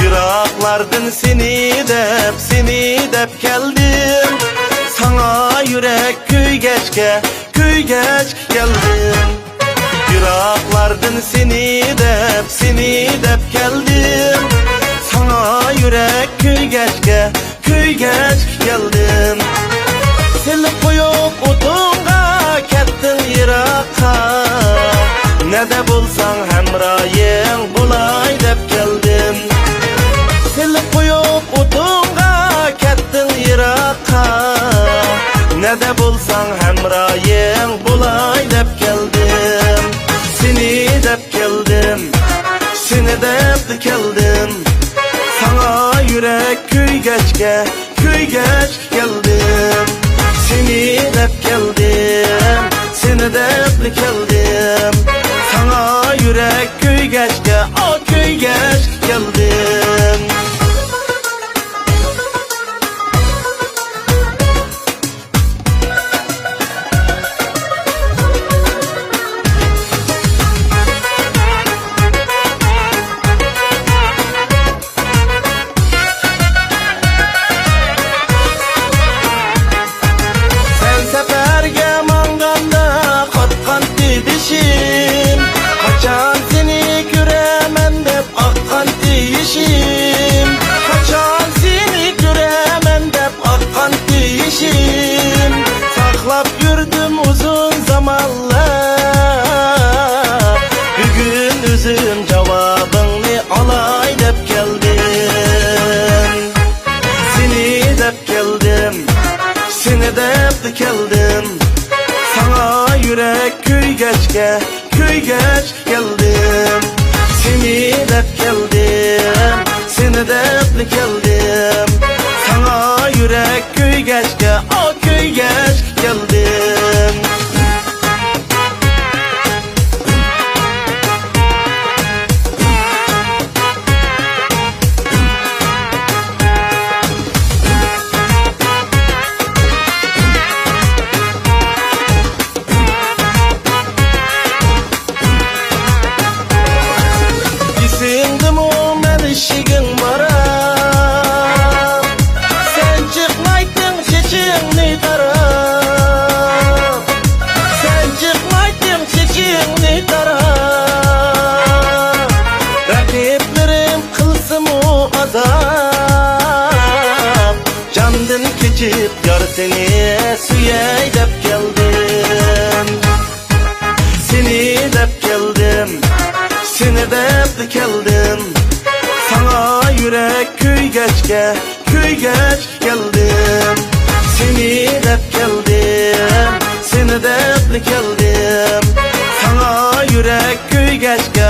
Yıraklardan seni dep geldim. Sana yürek küygeçke geldim. Yıraklardan seni dep geldim. Sana yürek küygeçke geldim. Seni koyup utunga kettin yırakka. Ne de bulsan hemrayın bulay dep geldim. Seni koyup utunga kettin yırakka. Ne de bulsan hemrayın bulay dep geldim. Seni dep geldim, seni dep geldim. Sana yürek küygeçke geldim. Seni dep geldim, seni dep geldim. Sana yürek küygeçke geldim. Kaçan seni göremem dep akkan dişim. Kaçan seni göremem dep akkan dişim. Saklap yürüdüm uzun zamanlar. Bugün üzüm cevabını alay dep geldim. Seni dep geldim, seni dep geldim. Sana yürek küygeçke geldim. Seni dep geldim, seni dep geldim. Sana yürek küygeçke geldim. Sindim o menişigin marab. Sen çıkmaydın çiçeğini tarab. Sen çıkmaydın çiçeğini tarab. Rakiplerim kılsın o azap. Candan keçip yar seni süyey dep geldim. Seni dep geldim, seni dep geldim. Sana yürek küygeçke geldim. Seni dep geldim, seni dep geldim. Sana yürek küygeçke